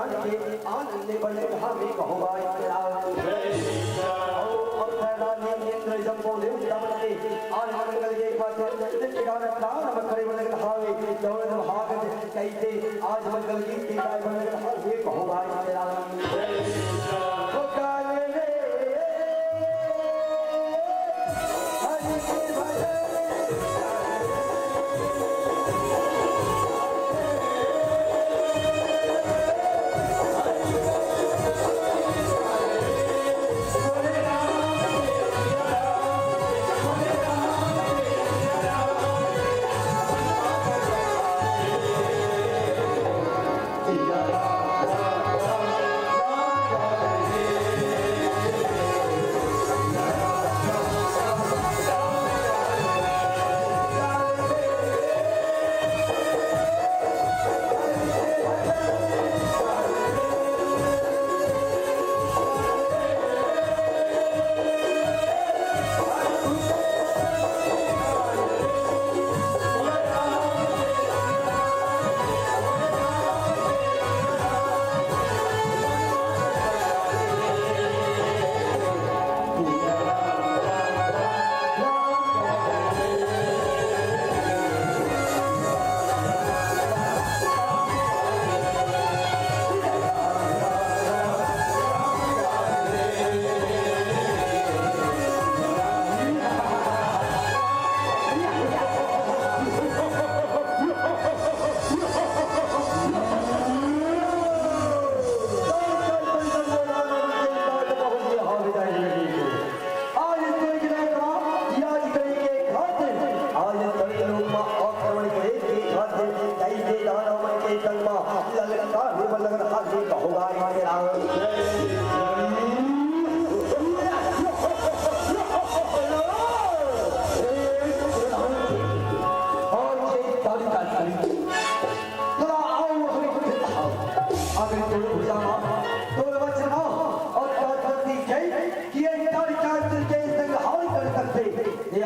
जान के आनंद बने हमें कहोगा तेरा और तेरा नियंत्रण जब बोले उठावते आनंद कर ये बात ठिकाना प्राण हम खड़े बने हावे दौड़ भाग कहते आज मंगल गीत की गाय बने हावे कहोगा तेरा ओ काले रे हरि के भजन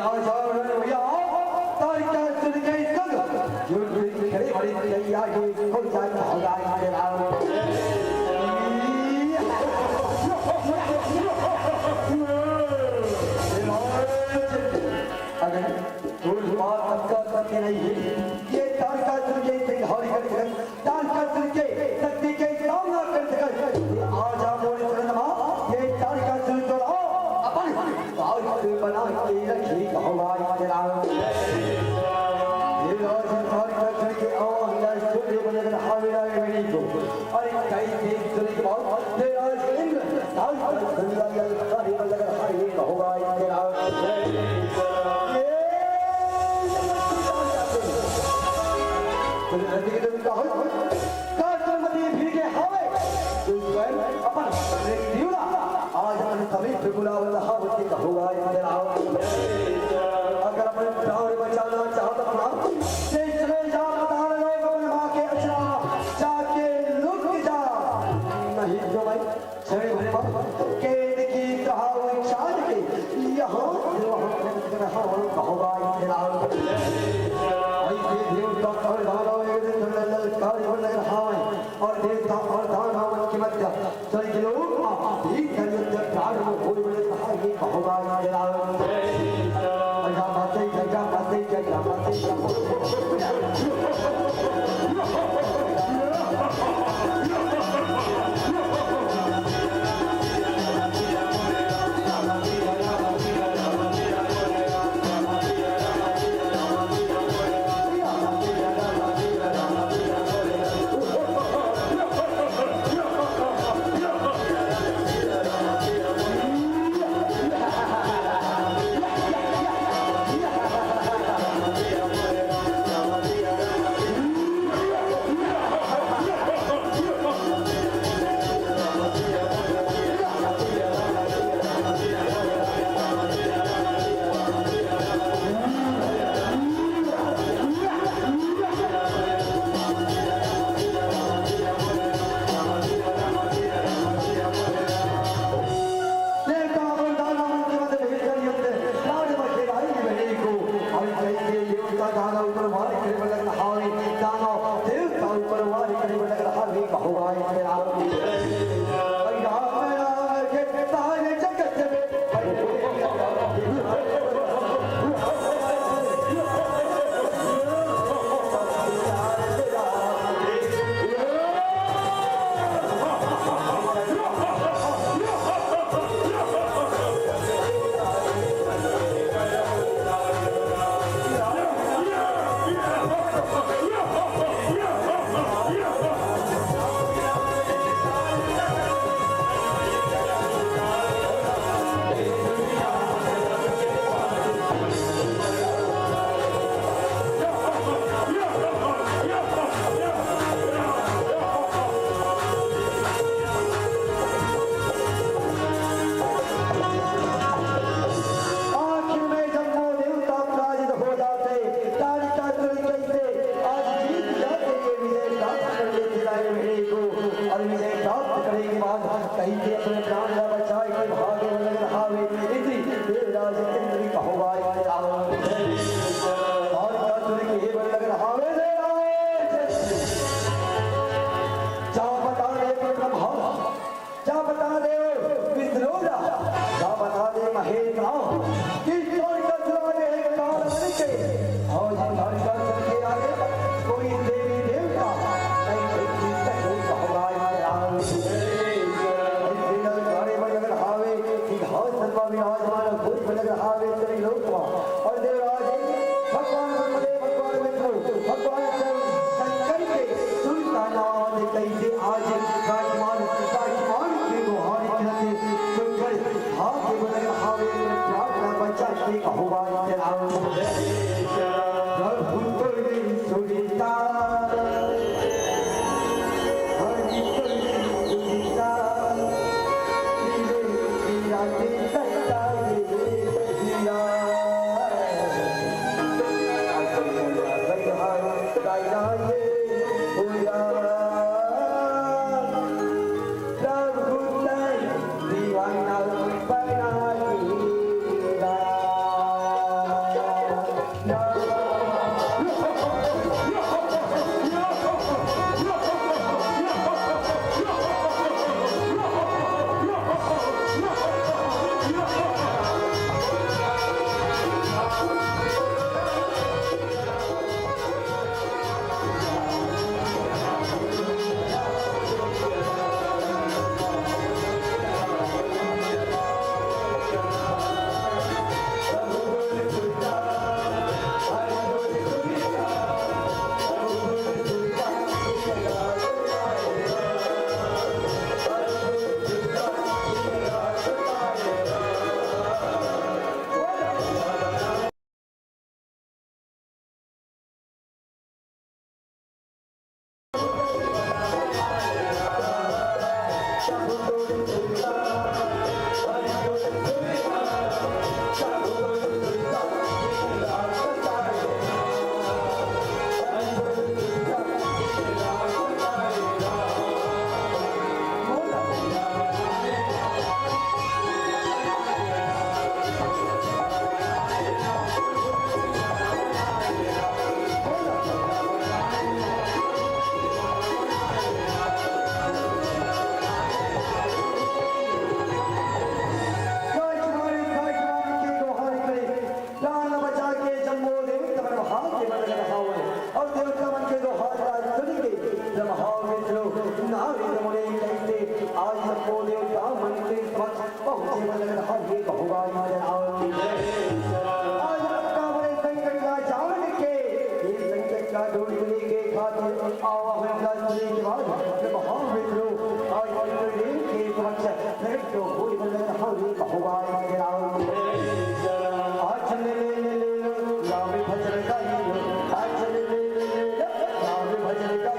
Hãy subscribe cho kênh Ghiền Mì Gõ để không bỏ lỡ डोली के खातिर आवा हुआ दास्त्री के बाद जब हम मित्रों आज इंद्रदेव के समक्ष नृत्य होली बंदन हरि होगा आज ले लाभ भजन का आज ले लाभ भजन का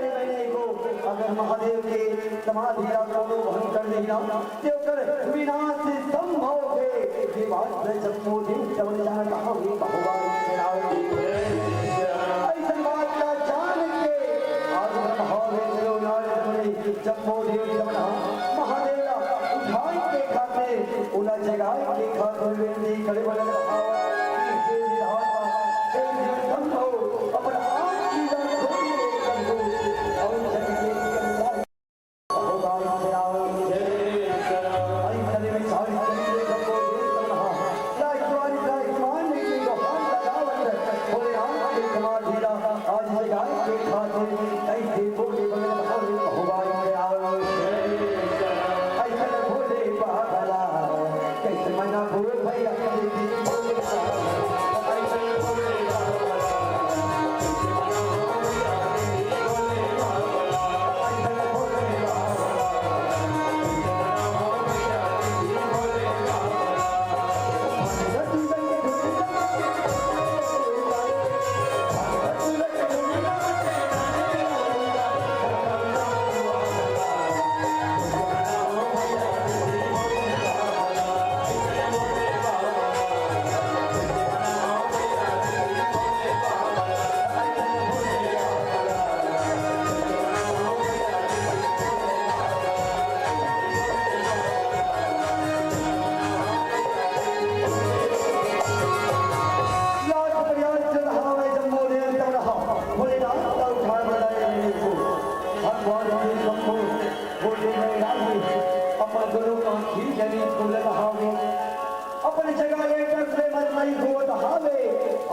अगर महादेव महादेव के समाधि को भंग कर लेना देवकर विनाश संभव है ये बात जम्मू देव चवन जान कहा हुई भगवान ऐसा बात का जान के आज महादेव जम्मू देव चवन महादेव उठाई के खाते उला जगाई के खाते विनती करे बना अपने जगह लेकर से मई हो दहावे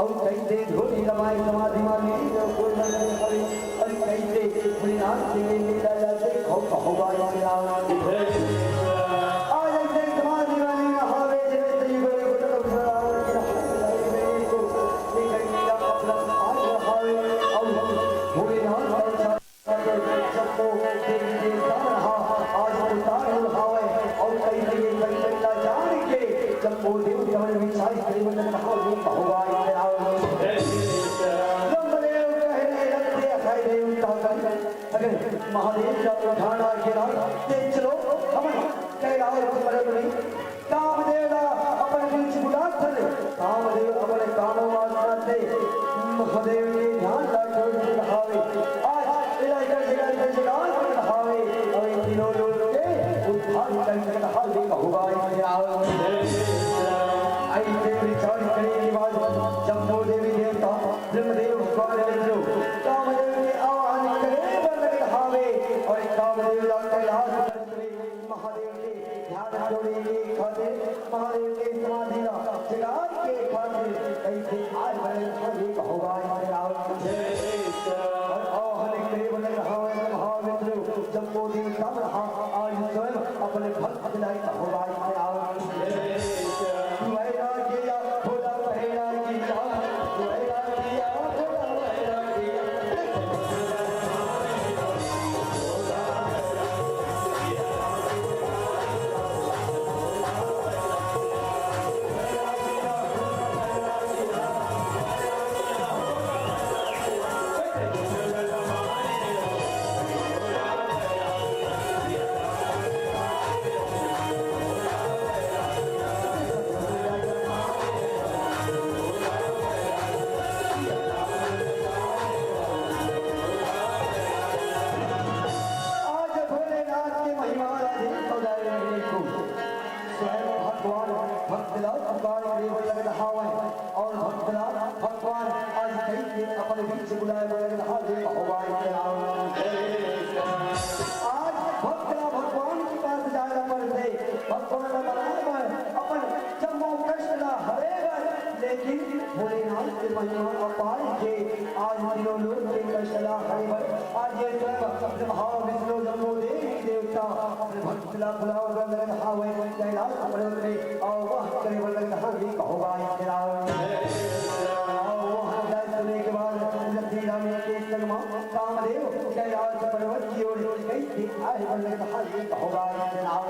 और कैसे धोनी रमाई समाधि मानी कोई नहीं पड़ी और कैसे भुलिनाथ से लीला जाते होगा आज ऐसे समाधि मानी नहावे जैसे ही बड़े बड़े जम्मू देव जवन विचार करे बंदन कहो ये भगवान के आओ ब्रह्मदेव कहने लगते अखाई देव ताकत अगर महादेव का उठाना के नाम ते चलो हम कह आओ पर नहीं कामदेव अपन बीच बुलाते कामदेव अपने कामों वास्ते महादेव के ध्यान रखो दिखावे आज इलाका जगह दिखावे और इन तीनों लोगों के उद्धार करके कहा ये भगवान के आओ ऐसे विचार करे निवास जम्मू देवी देवता ब्रह्मदेव भगवान मित्रो कामदेव के आवाहन करे बन हावे और कामदेव का कैलाश करे महादेव के ध्यान जोड़े के खाते महादेव के समाधि जगार के खाते ऐसे आज बने सभी भगवान के आवाहन करे बन हावे महामित्रो जम्मू देवता आज स्वयं अपने भक्त लाई भगवान के आवाहन और भगवान आज कहीं अपने बीच बुलाए भगवान के नाम आज भगवान के पास जाना पड़ते भगवान अपन जम्मू कष्ट हरेगा लेकिन भोलेनाथ के महिमा अपार के आज तीनों लोग के कष्ट हरेगा आज ये महाविष्णु जम्मू देवी देवता भक्त बुलाओ हावे कैलाश पर्वत में और वह करीबन हरी भगवान के नाम के बाद कामदेव कैलाश पर्वत की ओर गई थी आए बल्ले कहा ये भगवान के नाम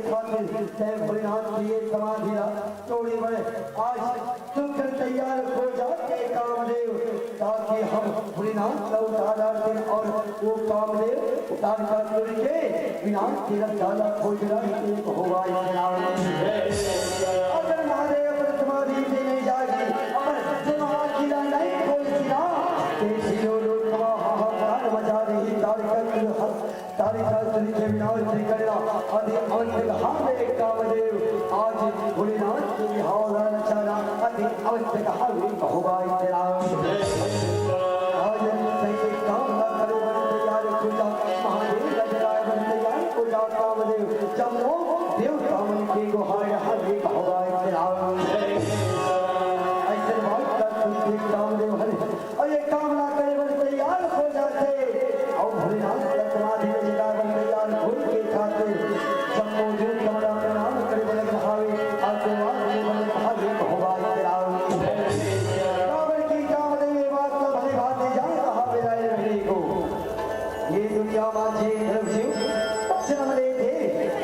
खातिर तय भोलेनाथ की ये समाधि चोरी बने आज तुम कर तैयार हो जाते कामदेव ताकि हम भोलेनाथ लौटा दिन और वो कामदेव तारका चोरी के विनाश की रक्षा खोजना एक होगा अगर महादेव अपनी समाधि से नहीं जाएगी अगर समाधि नहीं खोलना मजा रही तारिका चोरी के विनाश नहीं करना अति आवश्यक हमें कामदेव आज भोलेनाथ की हौला रचाना अति आवश्यक हमें होगा आज सही काम न करे बन तैयार खुदा महादेव लजराए बन तैयार खुदा कामदेव चमो देव कामन की गुहार हमें होगा ऐसे बात का तुझे कामदेव हरे और ये काम ना करे बन तैयार हो जाते और भोलेनाथ का समाधि में जगह बन तैयार खोल के खाते चमो देव कमरा प्रणाम करे बन हावे आशीर्वाद में बन हावे होगा कामन की कामदेव ये बात का भली बात जान कहा बिराए रहने को ये दुनिया माझे शिव जन्म ले थे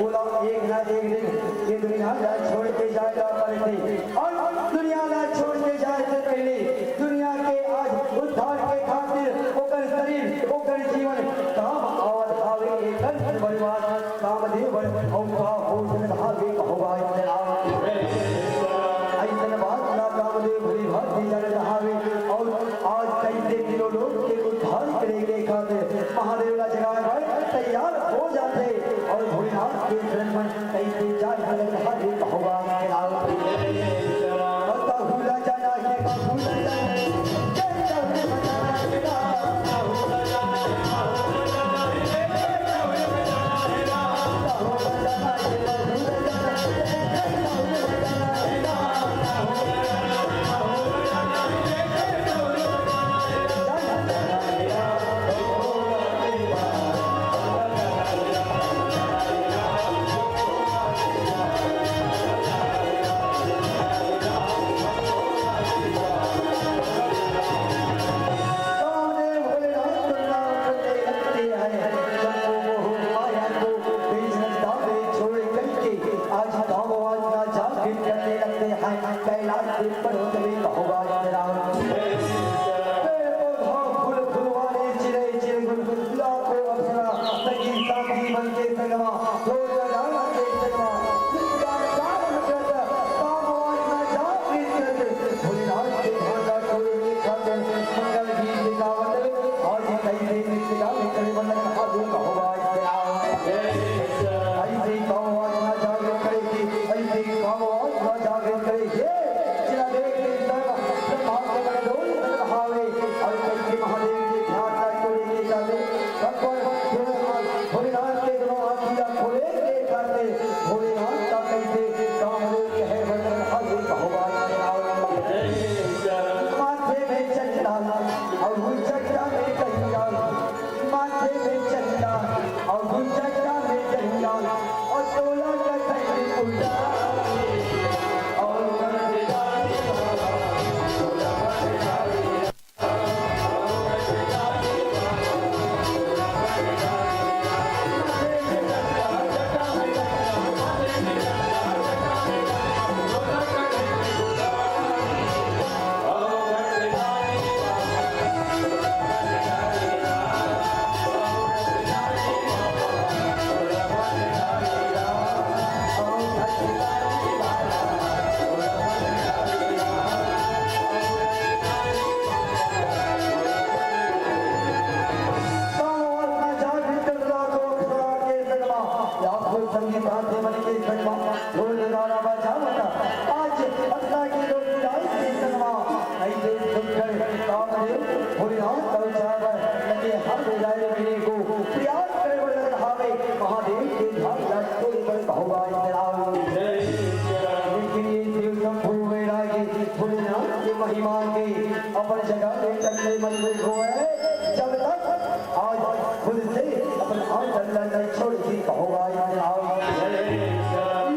बोला एक ना एक दिन ये दुनिया छोड़ के जाएगा पलटे और दुनिया छोड़ के जाए से पहले दुनिया के आज उद्धार के खातिर ओकर शरीर ओकर जीवन काम और आवे एक परिवार कामदेव और का हो जगहावे होगा ऐसा बात ना कामदेव भली बात दी जाने रहावे और आज कई दिनों लोग के उद्धार करेंगे खातिर महादेव ला जगह तैयार हो जाते और भोलेनाथ के शरण में कैसे जाए हमारे होगा भूला जाना है भूला महिमा के अपन जगह में चलने मंदिर हो जब तक आज खुद से अपन हाथ चलना नहीं छोड़ दी होगा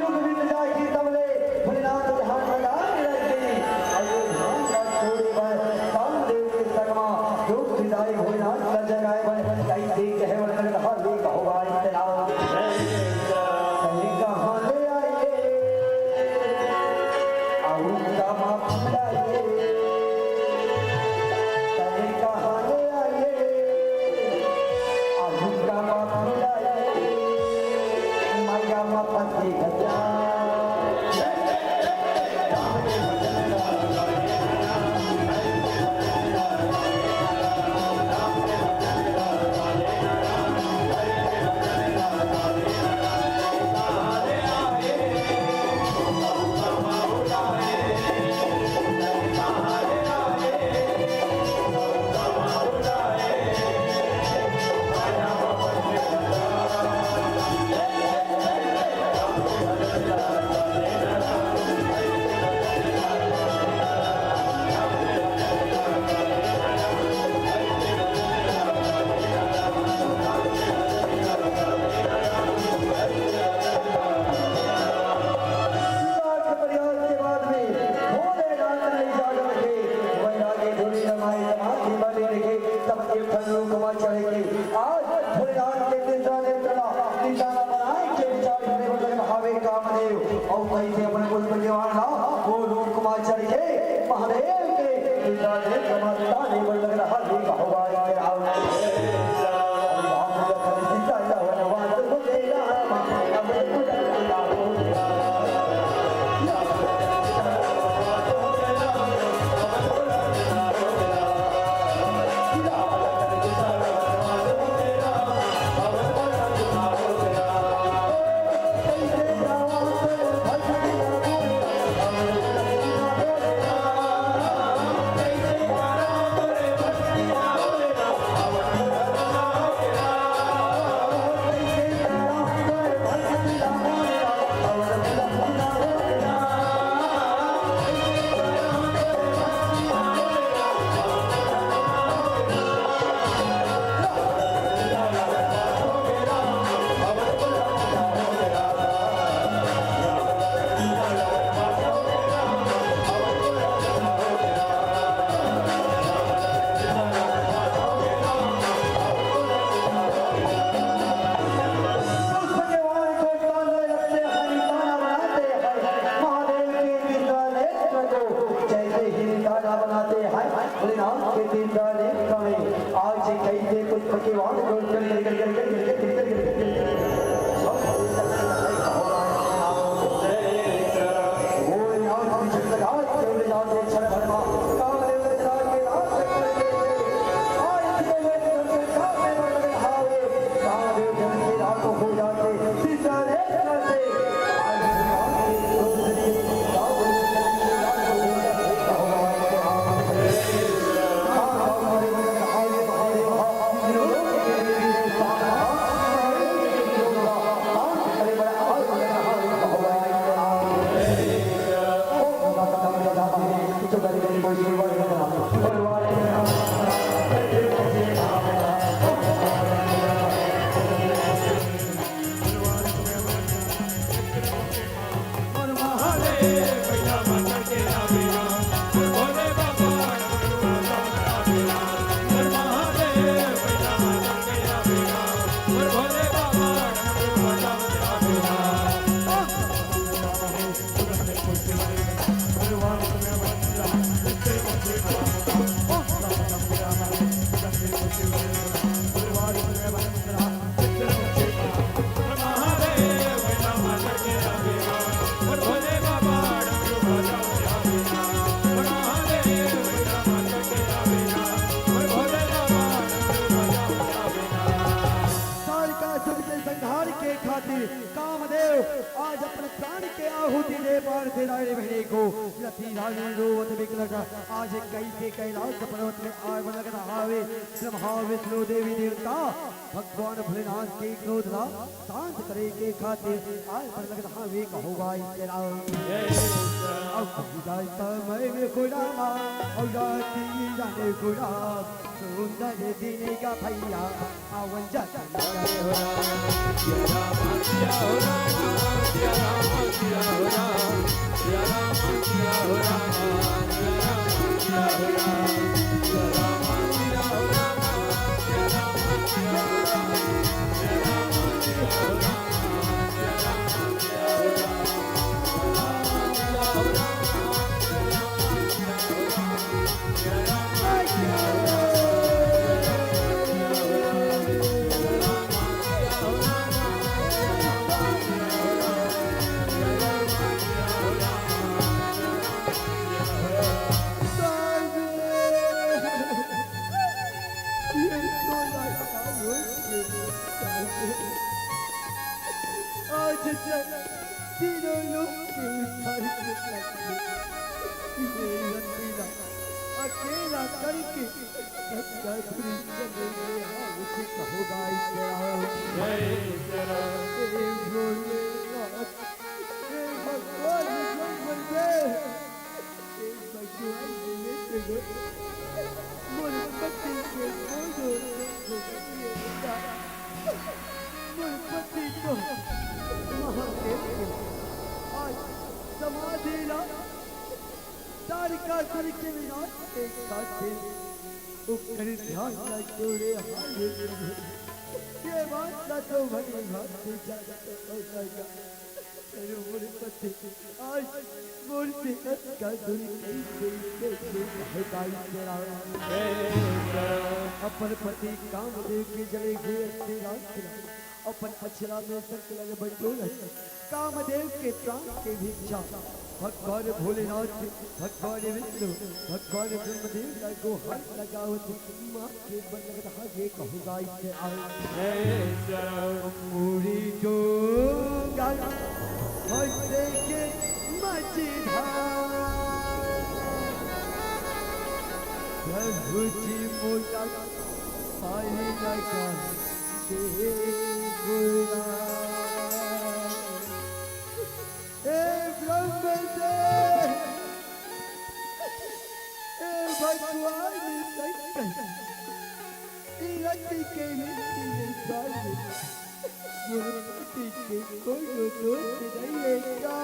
युग बीत जाएगी तबले भोलेनाथ ध्यान लगा रखे अयोध्या का छोड़े पर कामदेव के सगमा योग विदाई भोलेनाथ का जगह पर कैसे कहवन रहा होगा कहीं कहां आओ कैसे अपने कुल परिवार ना वो रूप कुमार चढ़ के महादेव के पिताने कमताने बोल लग रहा है होगा ये आओ आज अपने प्राण के आहुति दे पार दे राय बहने को रति रानी रोवत बिकलका आज कई के कैलाश पर्वत में आग लग रहा है ब्रह्मा विष्णु देवी देवता भगवान भोलेनाथ के क्रोध ला शांत करे के खातिर आज पर लग रहा है कहोगा तेरा अब जाता मैं खुदामा और जाती जाने खुदा सुंदर दिन का भैया आवन जाता अकेला करके होगा समाधि तारिका तरीके में एक साथ उपकर ध्यान का जोड़े हाथ ये बात ना तो भले बात से ज्यादा हो जाएगा करो मोरे पति आज मोर से का दूरी कैसे हटाई तेरा अपन पति कामदेव के जले हुए तेरा अपन अक्षरा में संकलन बटोर कामदेव के प्राण के भिक्षा भगवान भोलेनाथ भगवान विष्णु भगवान ब्रह्मदेव को हर लगावत माँ के बंदगा ये कहूँगा इससे पूरी जो गाया हंसे के मझधार प्रभु जी मोला पानी लगा दे गुरा भगवान शंकर के के कोई दोस्त नहीं है क्या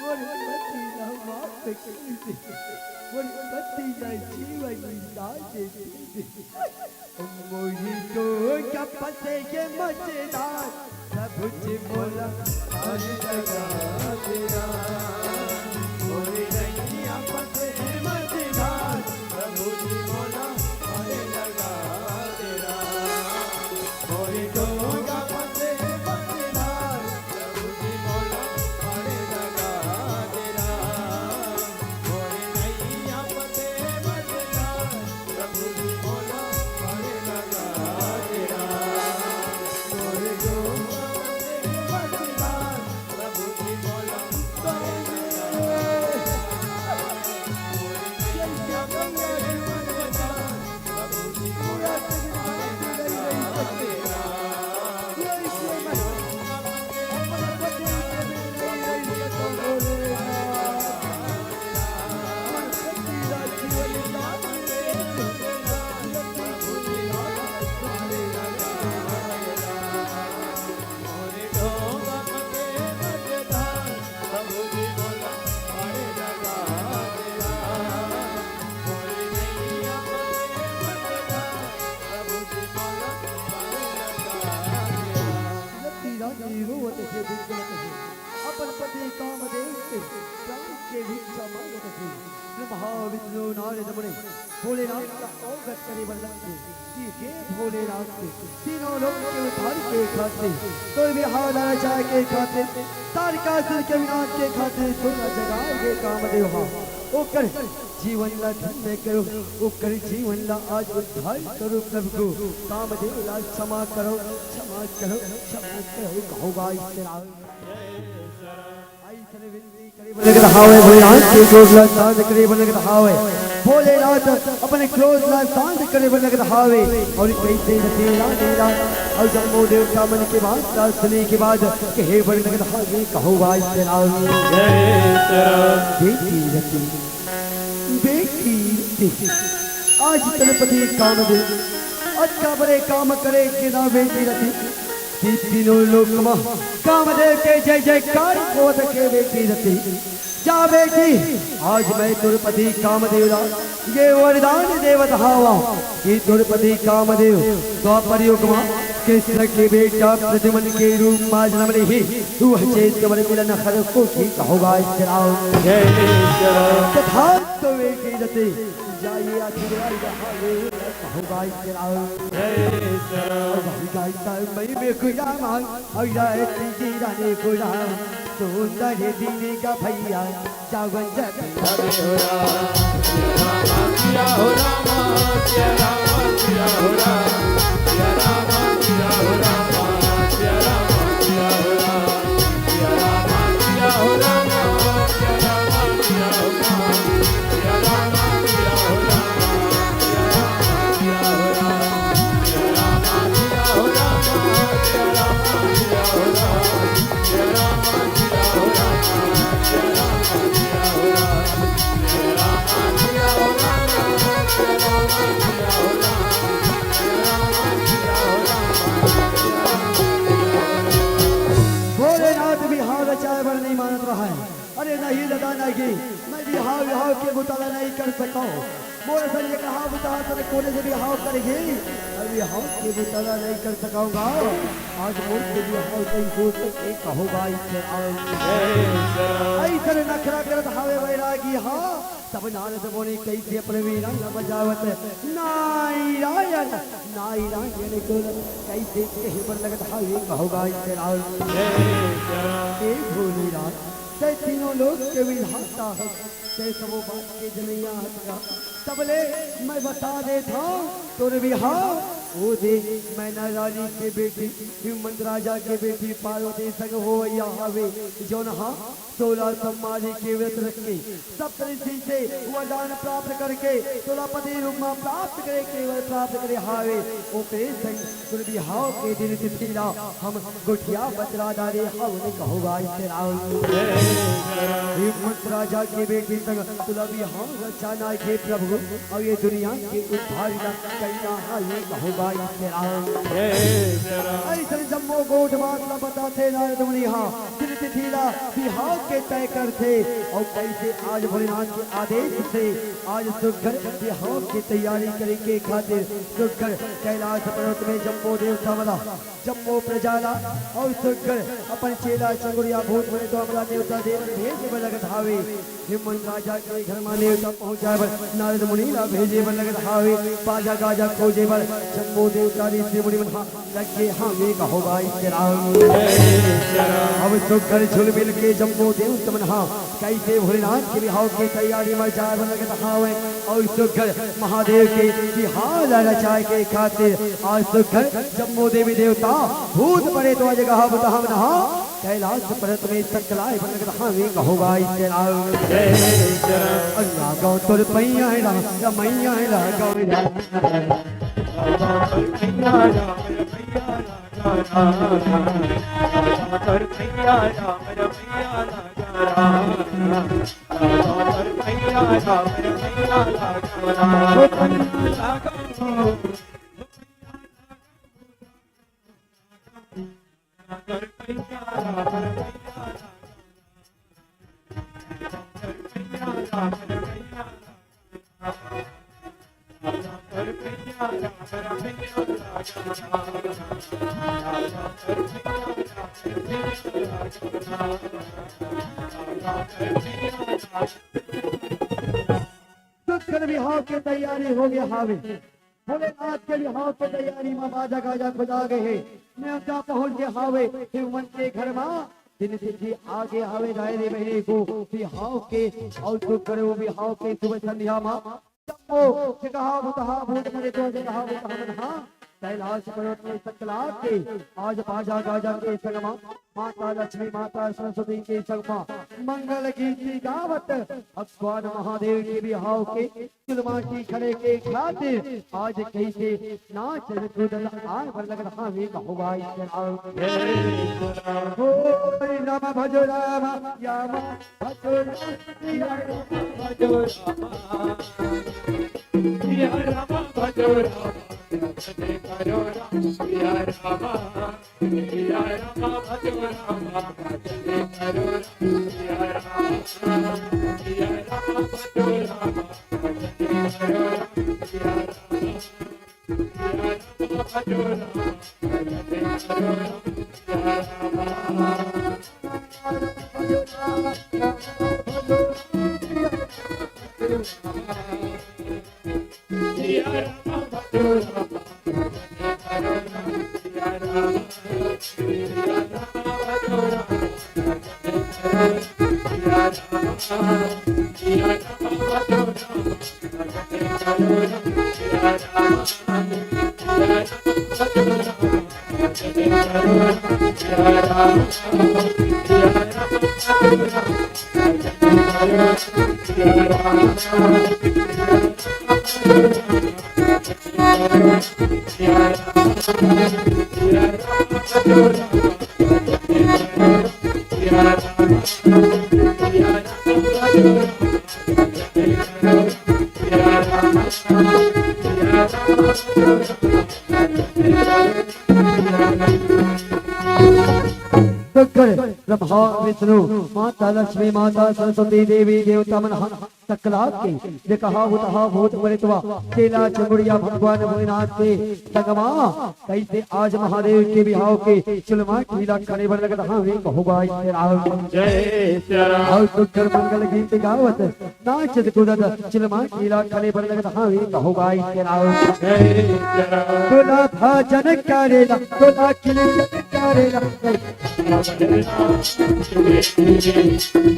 मोरपति ना माफ मोरपति ना जीवन दास मोही तो कपसे के मजेदार प्रभु जी बोला आज लगा तेरा मोरी नैया पसे मजेदार प्रभु जी बोला आज लगा तेरा मोरी तो कपसे मजेदार प्रभु जी बोला आज लगा तेरा मोरी नैया पसे मजेदार प्रभु जी बोला आज लगा तेरा मोरी तो अपन पति कामदेव के प्राण के भिक्षा मांगत थे ब्रह्मा विष्णु नारद मुनि भोलेनाथ का अवगत करे बंदे कि भोलेनाथ के तीनों लोग के उद्धार के खातिर कोई भी हाल चाह के खातिर तारकासुर के विनाश के खातिर सोना जगाए कामदेव हा ओकर जीवन ला धन्य करो ओकर जीवन ला आज उद्धार करो प्रभु को कामदेव ला क्षमा करो कहूँगा इसरा भोलेनाथ के क्रोध ला शांत करे बन हावे भोलेनाथ अपने क्रोध ला शांत करे बन हावे और कैसे तेरा तेरा और जम्मू देवता मन के बाद सुनने के बाद कहे बन हावे कहूँगा इसरा बेटी आज तलपति कामदेव अच्छा बड़े काम करे कि ना बेटी रति तीनों लोग कामदेव के जय जयकार को के बेटी रति जा बेटी आज मैं तुरपति कामदेव ये वरदान देवत हावा कि तुरपति कामदेव द्वापर युग कृष्ण के बेटा प्रतिमन के रूप में जन्म ही तू चेत कमल मिलन हर को ही कहूँगा तथा तो बेटी रति जाइए आशीर्वाद कहूँगा मैं बेखुदा मांग और राने खुदा सुंदर दीने का भैया जावन नहीं मानत रहा है। अरे नहीं दादा नहीं मैं बिहाव के मुताला नहीं कर सका मोर संजय कहा बुता तब कोने से भी हाव करेगी अभी हाव के बुताना नहीं कर सकाऊंगा आज मोर के भी हाव नहीं हो सके कहोगा इसे ऐसे नखरा करत हावे वैरागी हा तब नारद मुनि कैसे अपने वीरा न बजावत नारायण नारायण को कैसे कहीं पर लगत हावे कहोगा इसे एक भोली रात ते तीनों लोग के विधाता है ते सबो बात के जनैया हटगा तबले मैं बता देता हूँ तोर बिहार ओ दे मैना रानी के बेटी हिमंत राजा के बेटी पार्वती संग हो हवे जो नहा 16 सोमवारी के व्रत रख के सप्तऋषि से वरदान प्राप्त करके 16 पति रूप में प्राप्त करे केवल प्राप्त करे हावे ओकरे संग तोर बिहार के दिन तिथिला हम गुठिया बचरा दारे हवने कहोगा इसे रावण हिमंत राजा की बेटी संग तुला बिहार रचाना के प्रभु और ये दुनिया के उद्धार करना ये कहोगा इसे रावण ऐसे जम्मो गोठ बात न बताते नारद मुनि हाँ दिन तिथिला बिहार के तय करते और कैसे आज भोलेनाथ के आदेश से आज सुखर बिहार की तैयारी करके खातिर सुखर कैलाश पर्वत में जम्बो देवता वाला जम्बो प्रजाला और सुखर अपन चेला चंगुरिया भूत बने तो हमारा देवता देव भेज लगत हावे हिमंत राजा के घर में देवता पहुंचाए पर नारद मुनि ला भेजे पर लगत हावे बाजा गाजा खोजे पर जम्बो देवता ने श्री मुनि मन लगे हाँ वे कहोगा इसे राम अब सुखर झुल मिल के जम्बो देवता मन हाँ कैसे भोलेनाथ के बिहाव की तैयारी में जाए पर लगत हावे और सुखर महादेव के बिहार रचाए के खातिर आज सुखर जम्बो देवी देवता भूत पड़े तो जगह बता हम नहा कैलाश पर्वत में सकलाए बन लगत हाँ वे कहोगा इसे राम अल्लाह गाँव तोर पैया है ना मैया है ना गाँव बिहाव की तैयारी हो गया हावे भोलेनाथ के बिहाव की तैयारी में बाजा गाजा खुदा गए न्योता पहुंच गए हावे हिमंत के घर में दिन तिथि आगे हावे दायरे बहने को बिहाव के और तो करो बिहाव के सुबह संध्या में जम्बो कहा बुतहा भूत मरे तो कहा बुतहा कैलाश पर्वत में सकला के आज बाजा गाजा के संगमा माता लक्ष्मी माता सरस्वती के संगमा मंगल गीत गावत भगवान महादेव के बिहाव के चुलमाटी खड़े के खातिर आज कैसे नाच कूदल आए पर लग रहा वे कहोगा इसे राम भजो राम याम भजो राम भजो राम करो सिया रामा भजो रामा भजने करो सिया रामा भजो रामा भजने करो सिया रामा भजो रामा भजने करो सिया रामा भजो रामा सुकर ब्रह्मा विष्णु माता लक्ष्मी माता सरस्वती देवी देवता मन सकला के जे कहा उतहा भूत मरितवा केला चमुड़िया भगवान भोलेनाथ के संगमा कैसे आज महादेव के बिहाव के चुलमा टीला खड़े बन लगत हाँ वे होगा जय श्री राम और सुकर मंगल गीत गावत नाचत कूदत चुलमा टीला खड़े बन लगत हाँ वे होगा जय श्री राम तोला भजन करेला तोला कीर्तन करेला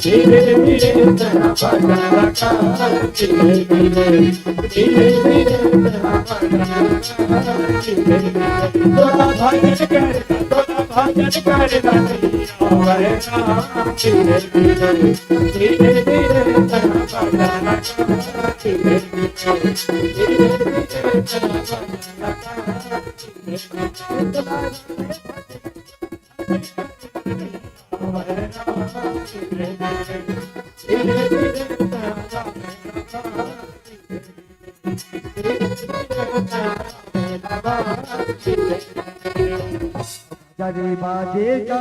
धीरे धीरे तेरा भजन रखा धीरे धीरे तेरा भजन रखा तोला भजन कर हरे राम धीरे धीरे तेरा भजन रखा धीरे धीरे तेरा भजन जरे बाजे का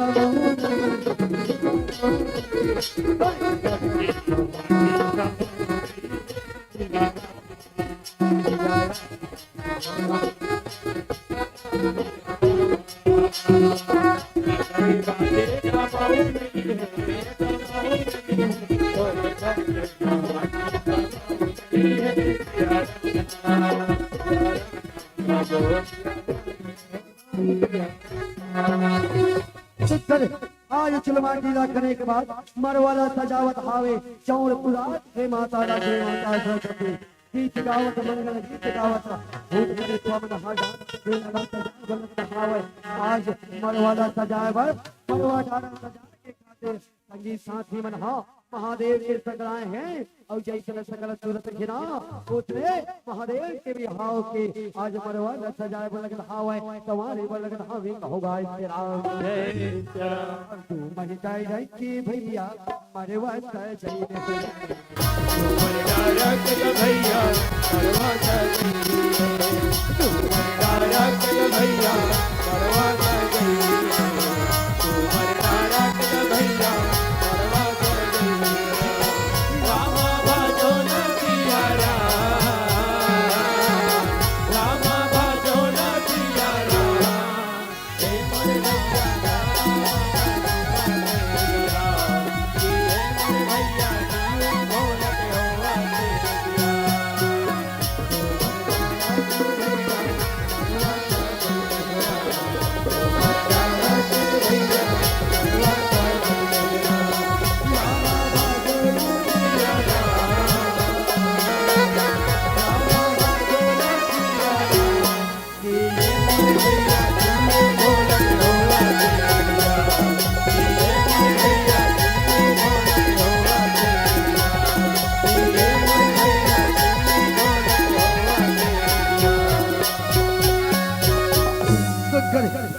आज चुलमा टीला करने के बाद मरवाला सजावट हावे चौर पुरात हे माता लक्ष्मी माता सरस्वती गीत गावत मंगल गीत गावत भूत करे स्वामी हाजा के लगा सजावट हावे आज मरवाला सजावट मरवा डाला सजा के खातिर संगीत साथी मन हा महादेव के सकलाए हैं और जैसे सकल सूरत घिरा उतरे महादेव के भी हाव के आज मरवा न सजाए बन लगन हाव है तुम्हारे बन लगन हाव होगा तेरा तू मन जाई जाई की भैया मरवा सजाई भैया मरवा भैया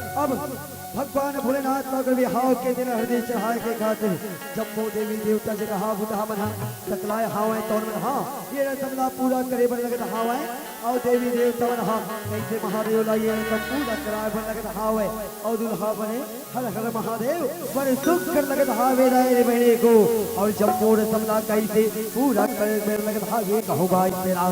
भगवान भोलेनाथ का विहाव के दिन हृदय चढ़ाए के खातिर जम्मू देवी देवता से कहा बुधा मना सकलाए हावे तौर में हाँ ये रसमला पूरा करे बन लगत हावे और देवी देवता मन हाँ कैसे महादेव लाइए उनका पूरा कराए बन लगत हावे और दुल्हा बने हर हर महादेव बड़े सुख कर लगत हावे राय बहने को और जम्मू रसमला कैसे पूरा करे बन लगत हावे कहोगा तेरा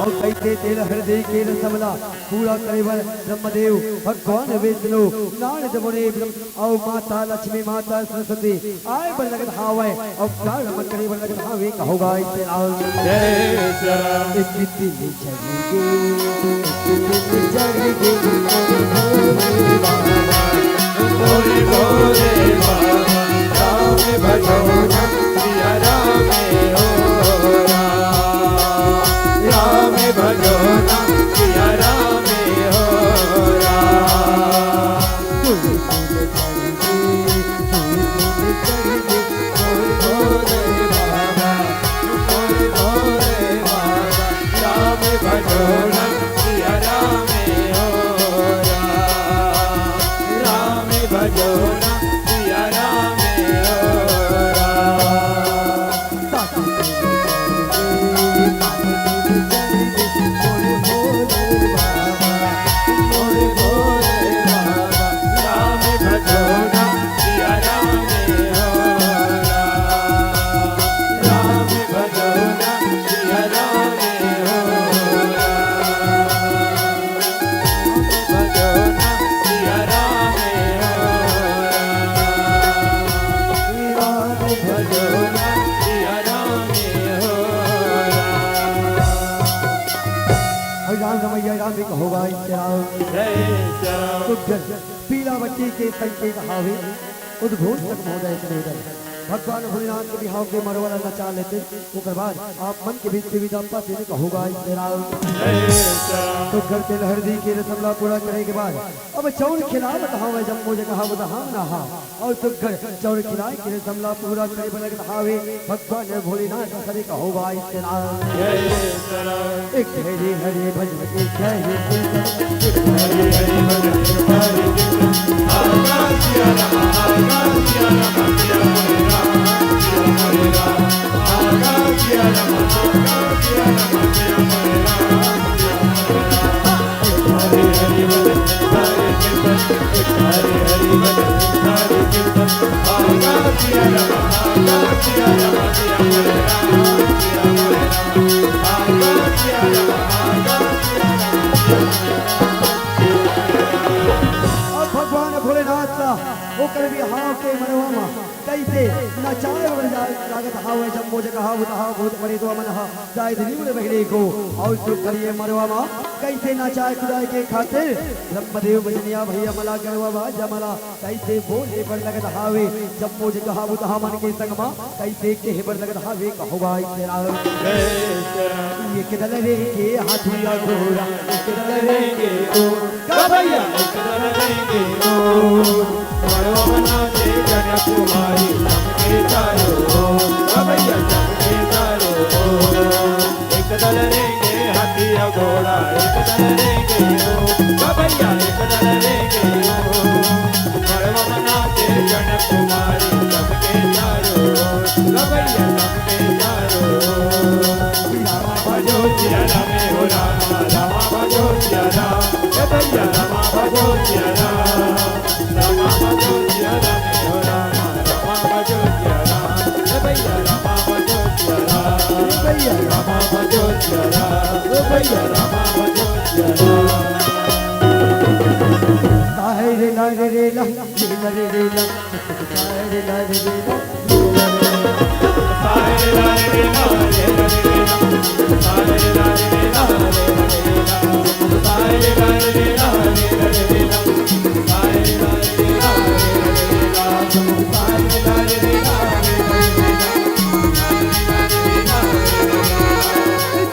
और कैसे तेरा हृदय के रसमला पूरा करे बन ब्रह्मदेव भगवान विष्णु नारद मुनि और माता लक्ष्मी माता सरस्वती आए बन लगत हावे और प्राण मन करे बन लगत हावे कहोगा तेरा भोले भोले बाबा राम भजो सिया राम हो राम भजो सिया राम हो राम भजो सिया राम कहो भाई तेरा जय श्री सुखर पीला बच्ची के संग के कहावे उद्भूत तक मोदय उदय भगवान भोलेनाथ के बिहाव के मरवाला नचा लेते ओकर बाद आप मन के बीच विदा पाते ने कहोगा तेरा तो घर के लहरदी के रसमला पूरा करने के बाद अब चौर खिला बतावे जब मुझे कहा बता ना हा और तो घर चौर खिलाए के रसमला पूरा करे बने कहावे भगवान भोलेनाथ करे कहोगा तेरा एक हरे हरे भजन के जय हरि हरि भजन हरि कृष्ण आकाश सिया राम आकाश सिया राम सिया हरे राम आकाश सिया राम आकाश सिया राम सिया हरे हरि भजन हरि कृष्ण हरि हरि भजन हरि कृष्ण आकाश सिया राम आकाश सिया राम सिया हरे राम सिया आकाश सिया राम आकाश सिया राम और भगवान भोलेनाथ का ओकर भी हाव के मनवा कैसे नचाए लागत हावे जब मुझे कहा बता भूत परे तो मन हा जाय दिली मुरे बहरे को और सुख करिए मरवा मा कैसे नचाए खुदाई के खातिर ब्रह्मदेव बजनिया भैया मला गरवा बा जमला कैसे बोले पर लगत हावे जब मुझे कहा बता मन के संग मा कैसे के पर लगत हावे कहो भाई तेरा ये किधर रे के हाथी ला घोड़ा किधर रे के ओ भैया करेंगे ओ मरवाना दे कन्याकुमारी सबके चारों भैया सबके चारों एक दल रेंगे हाथी घोड़ा एक दल रेंगे ओ भैया एक दल रेंगे ओ मरवाना दे कन्याकुमारी सबके चारों भैया सबके चारों रामा भजो सिया राम हो रामा रामा भजो सिया राम भैया रामा भजो सिया राम रामा भजो सिया राम हो रामा रामा भजो सिया राम भैया रामा भजो सिया राम भैया रामा भजो सिया राम भैया रामा भजो सिया राम ताहे ला रे ला रे रे ला ताहे ला रे ला तारे ला रे ला रे रे ला तारे ला रे ला रे रे ला तारे ला रे ला रे रे ला तारे ला रे ला रे रे ला तारे ला रे ला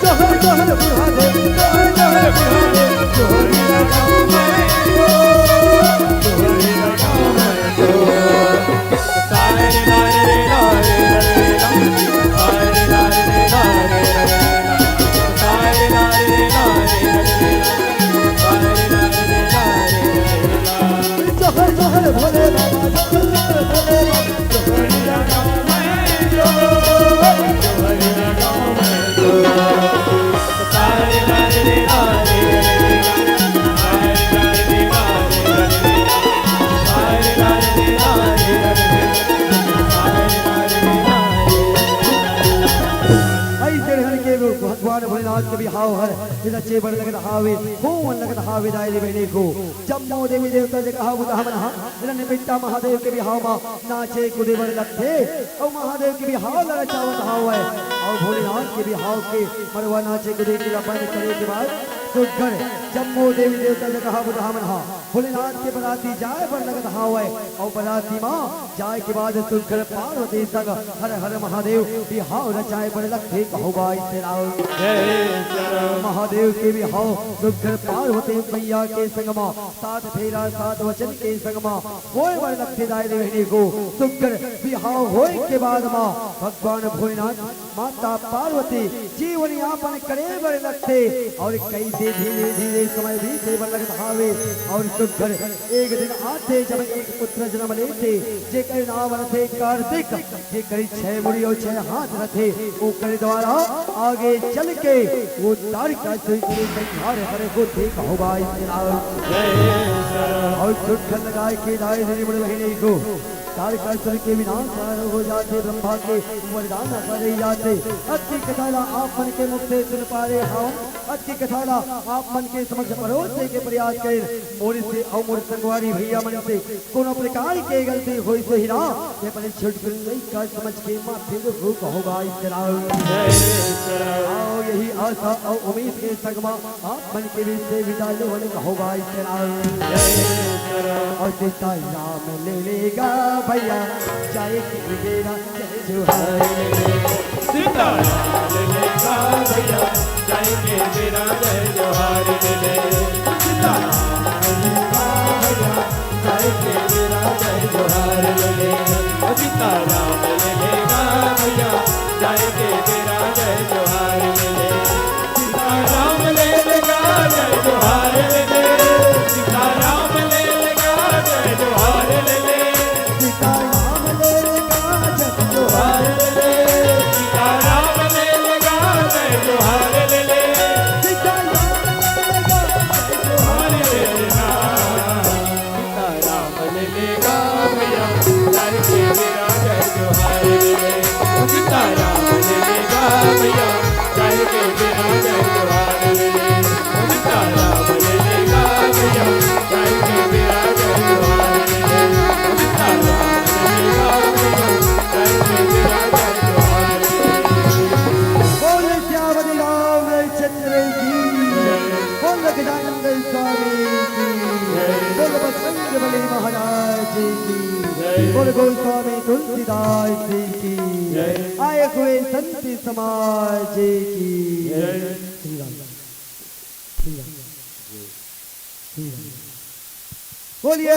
जोहर जोहर बुढ़ा दे जोहर जोहर बुढ़ा दे जोहर लगाओ मैं जोहर लगाओ मैं तारे ला रे ला रे ला तारे ला रे ला रे ला तारे ला रे ला रे ला तारे ला रे ला रे ला जोहर जोहर भोले बाबा जोहर भोले बाबा जोहर लगाओ मैं जोहर लगाओ मैं तारे ला रे ला रे ला तारे ला रे ला रे ला तारे ला रे ला रे तारे ला रे ला ऐसे रहन के भगवान भोलेनाथ के भी हाव हर इधर चेबर लगत हावे होवन लगत हावे दायरे बहने को जब नौ देवी देवता जे कहा बुता हमन हा इधर बेटा महादेव के भी हाव मा नाचे कुदेवर लगते और महादेव के भी हाव लगा चावत हाव है और भोलेनाथ के भी हाव के मरवा नाचे कुदे के अपन करे के बाद सुघर जम्मू देवी देवता ने कहा बुधा मन हा भोलेनाथ के बराती जाए पर लगत हाव है और बराती माँ जाए के बाद सुघर पार्वती संग हर हर महादेव भी हाव रचाए पर लगते कहो गाय तेरा महादेव के भी हाव सुघर पार्वती मैया के संग माँ सात फेरा सात वचन के संग माँ होए पर लगते दायरे रहने को सुघर भी हाव होए के बाद माँ भगवान भोलेनाथ माता पार्वती जीवन यापन करे बर लगते और कैसे धीरे धीरे समय बीते बर लगत हावे और सुघर एक दिन आते जब एक पुत्र जन्म लेते जे कर नाम रथे कार्तिक जे करी 6 मुड़ी और 6 हाथ रथे वो कर द्वारा आगे चल के वो तारिका से संहार हर होते कहो भाई और सुघर लगाए के दाए मुड़ रहने को काल काल के विनाश हो जाते ब्रह्मा के वरदान कर जाते अति कथाला आप मन के मुख से सुन पारे हम अति कथाला आप मन के समक्ष परोसने के प्रयास कर और इससे अमर संगवारी भैया मन से कोनो प्रकार के गलती हुई तो हिरा ये पर छुट गई का समझ के माथे में भूख होगा इस आओ यही आशा और उम्मीद के संगमा आप मन के बीच से विदा होने का होगा इस और सीता राम ले लेगा भैया चाहे कि मेरा जय जोहार सीता राम ले लेगा भैया चाहे कि मेरा जय जोहार ले ले सीता राम ले लेगा भैया चाहे कि मेरा जय जोहार ले ले सीता राम ले लेगा भैया चाहे कि मेरा जय जोहार ले ले सीता राम ले लेगा जय जोहार ले ले सीता राम ले लेगा जय जोहार ले ले सीता राम ले लेगा जय जोहार ले ले सीता राम ले लेगा जय जोहार ले ले सीता राम ले लेगा जय जोहार ले लेना सीता राम ले लेगा भैया चाहे कि मेरा जय जोहार ले ले सीता राम ले लेगा भैया चाहे कि मेरा जय जोहार ले ले सीता राम ले लेगा भैया चाहे कि मेरा जय जोहार ले ले सीता राम ले लेगा भैया चाहे कि मेरा जय जोहार ले ले बोल श्यामली रामचंद्र की बोल गजानंद स्वामी की बोल बजरंग बली महाराज की बोल गोस्वामी तुलसीदास की आए हुए संत समाज की श्री राम श्री राम श्री राम बोलिए